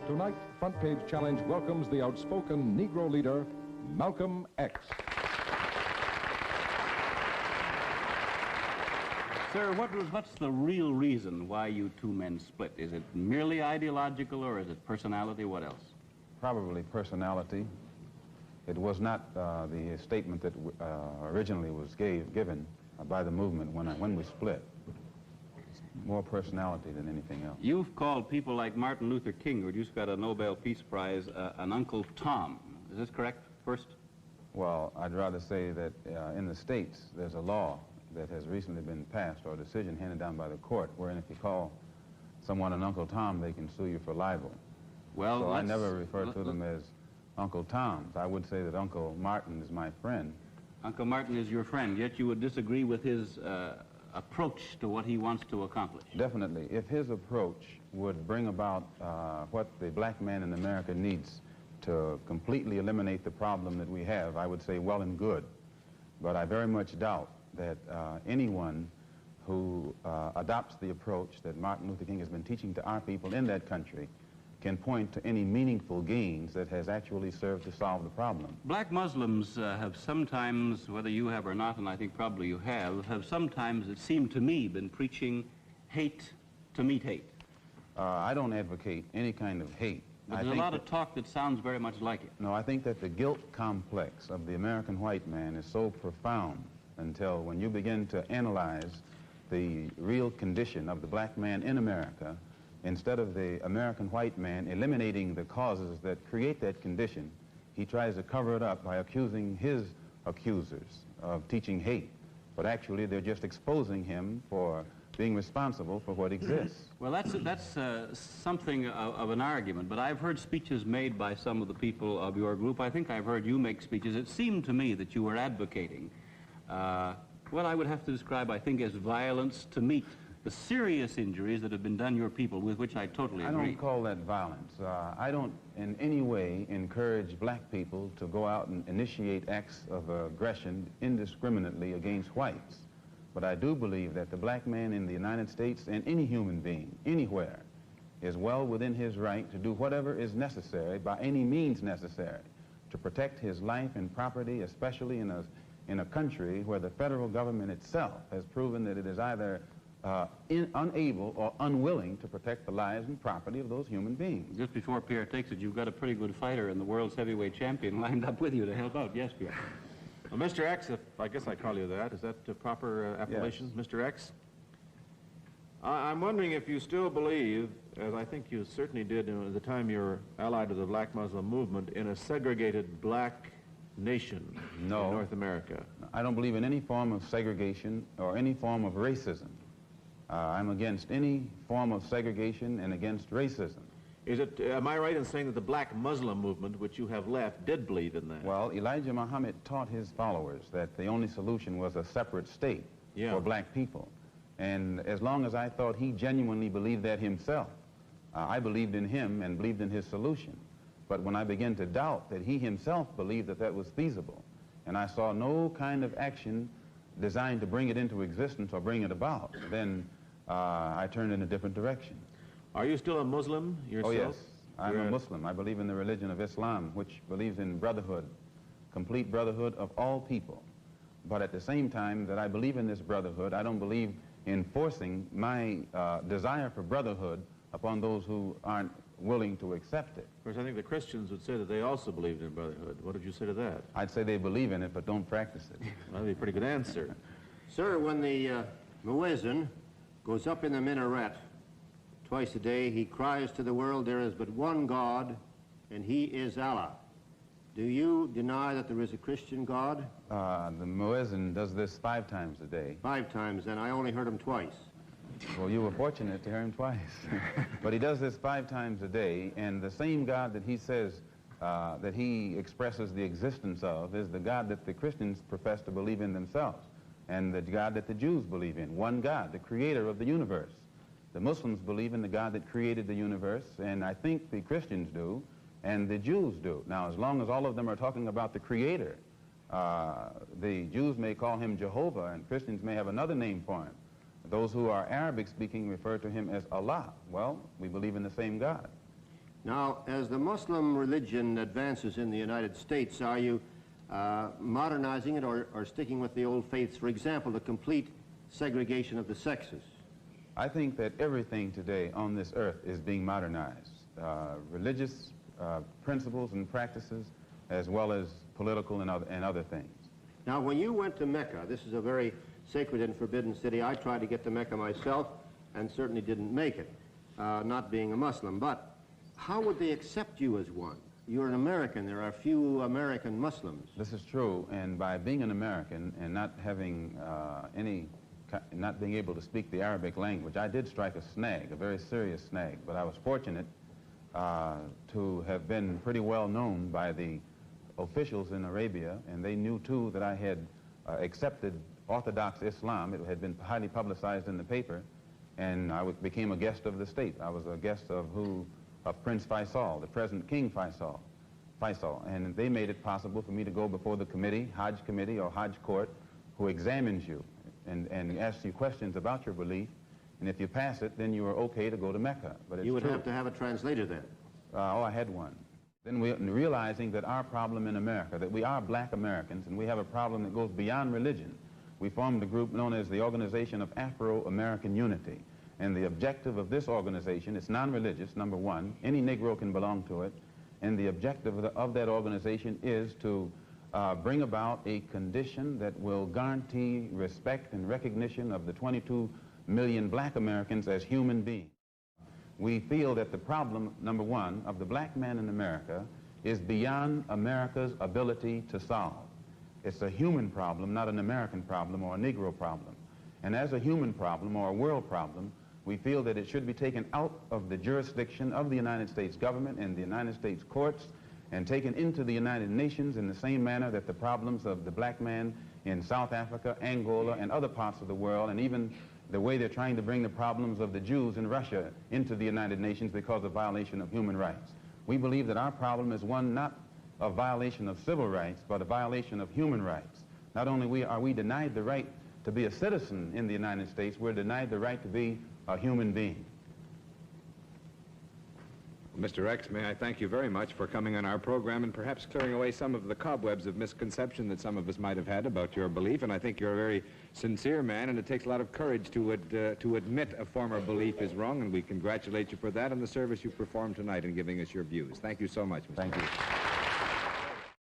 Tonight, Front Page Challenge welcomes the outspoken Negro leader, Malcolm X. Sir, what's the real reason why you two men split? Is it merely ideological, or is it personality? What else? Probably personality. It was not the statement that originally was given by the movement when we split. It's more personality than anything else. You've called people like Martin Luther King, who just got a Nobel Peace Prize, an Uncle Tom. Is this correct, first? Well, I'd rather say that in the States, there's a law that has recently been passed, or a decision handed down by the court, wherein if you call someone an Uncle Tom, they can sue you for libel. Well, so I never refer to them as Uncle Toms. I would say that Uncle Martin is my friend. Uncle Martin is your friend, yet you would disagree with his approach to what he wants to accomplish. Definitely. If his approach would bring about what the black man in America needs to completely eliminate the problem that we have, I would say well and good. But I very much doubt that anyone who adopts the approach that Martin Luther King has been teaching to our people in that country can point to any meaningful gains that has actually served to solve the problem. Black Muslims have sometimes, whether you have or not, and I think probably you have sometimes, it seemed to me, been preaching hate to meet hate. I don't advocate any kind of hate. But there's a lot of talk that sounds very much like it. No, I think that the guilt complex of the American white man is so profound until when you begin to analyze the real condition of the black man in America, instead of the American white man eliminating the causes that create that condition, he tries to cover it up by accusing his accusers of teaching hate. But actually, they're just exposing him for being responsible for what exists. Well, that's something of an argument, but I've heard speeches made by some of the people of your group. I think I've heard you make speeches. It seemed to me that you were advocating what I would have to describe, I think, as violence to meet the serious injuries that have been done your people, with which I totally agree. I don't call that violence. I don't in any way encourage black people to go out and initiate acts of aggression indiscriminately against whites. But I do believe that the black man in the United States, and any human being, anywhere, is well within his right to do whatever is necessary, by any means necessary, to protect his life and property, especially in a country where the federal government itself has proven that it is either unable or unwilling to protect the lives and property of those human beings. Just before Pierre takes it, you've got a pretty good fighter and the world's heavyweight champion lined up with you to help out. Yes, Pierre. Well, Mr. X, if I guess I call you that, is that the proper appellation, Yes. Mr. X? I'm wondering if you still believe, as I think you certainly did at the time you were allied to the black Muslim movement, in a segregated black nation in North America. I don't believe in any form of segregation or any form of racism. I'm against any form of segregation and against racism. Is it, am I right in saying that the black Muslim movement, which you have left, did believe in that? Well, Elijah Muhammad taught his followers that the only solution was a separate state for black people. And as long as I thought he genuinely believed that himself, I believed in him and believed in his solution. But when I began to doubt that he himself believed that that was feasible, and I saw no kind of action designed to bring it into existence or bring it about, then I turned in a different direction. Are you still a Muslim yourself? Oh, yes. I'm a Muslim. I believe in the religion of Islam, which believes in brotherhood, complete brotherhood of all people. But at the same time that I believe in this brotherhood, I don't believe in forcing my desire for brotherhood upon those who aren't willing to accept it. Of course, I think the Christians would say that they also believed in brotherhood. What did you say to that? I'd say they believe in it, but don't practice it. Well, that'd be a pretty good answer. Sir, when the muezzin goes up in the minaret twice a day, he cries to the world, there is but one God, and he is Allah. Do you deny that there is a Christian God? The muezzin does this 5 times a day. 5 times, and I only heard him twice. Well, you were fortunate to hear him twice. But he does this 5 times a day, and the same God that he says that he expresses the existence of is the God that the Christians profess to believe in themselves, and the God that the Jews believe in. One God, the creator of the universe. The Muslims believe in the God that created the universe, and I think the Christians do, and the Jews do. Now, as long as all of them are talking about the creator, the Jews may call him Jehovah, and Christians may have another name for him. Those who are Arabic speaking refer to him as Allah. Well, we believe in the same God. Now, as the Muslim religion advances in the United States, are you modernizing it or sticking with the old faiths? For example, the complete segregation of the sexes. I think that everything today on this earth is being modernized. Religious principles and practices, as well as political and other things. Now, when you went to Mecca, this is a very sacred and forbidden city. I tried to get to Mecca myself and certainly didn't make it, not being a Muslim. But how would they accept you as one? You're an American. There are few American Muslims. This is true, and by being an American and not having not being able to speak the Arabic language, I did strike a snag, a very serious snag, but I was fortunate to have been pretty well known by the officials in Arabia, and they knew too that I had accepted Orthodox Islam. It had been highly publicized in the paper, and I became a guest of the state. I was a guest of Prince Faisal, the present King Faisal, and they made it possible for me to go before the committee, Hajj committee or Hajj court, who examines you and asks you questions about your belief, and if you pass it, then you are okay to go to Mecca. But it's you would true. have to have a translator then. Oh, I had one. Then realizing that our problem in America, that we are black Americans, and we have a problem that goes beyond religion, we formed a group known as the Organization of Afro-American Unity. And the objective of this organization, it's non-religious, number one. Any Negro can belong to it. And the objective of that organization is to bring about a condition that will guarantee respect and recognition of the 22 million black Americans as human beings. We feel that the problem, number one, of the black man in America is beyond America's ability to solve. It's a human problem, not an American problem or a Negro problem. And as a human problem or a world problem, we feel that it should be taken out of the jurisdiction of the United States government and the United States courts and taken into the United Nations in the same manner that the problems of the black man in South Africa, Angola, and other parts of the world, and even the way they're trying to bring the problems of the Jews in Russia into the United Nations because of violation of human rights. We believe that our problem is one not of violation of civil rights, but a violation of human rights. Not only are we denied the right to be a citizen in the United States, we're denied the right to be a human being. Mr. X, may I thank you very much for coming on our program and perhaps clearing away some of the cobwebs of misconception that some of us might have had about your belief. And I think you're a very sincere man, and it takes a lot of courage to admit a former belief is wrong, and we congratulate you for that and the service you performed tonight in giving us your views. Thank you so much, Mr. Thank you.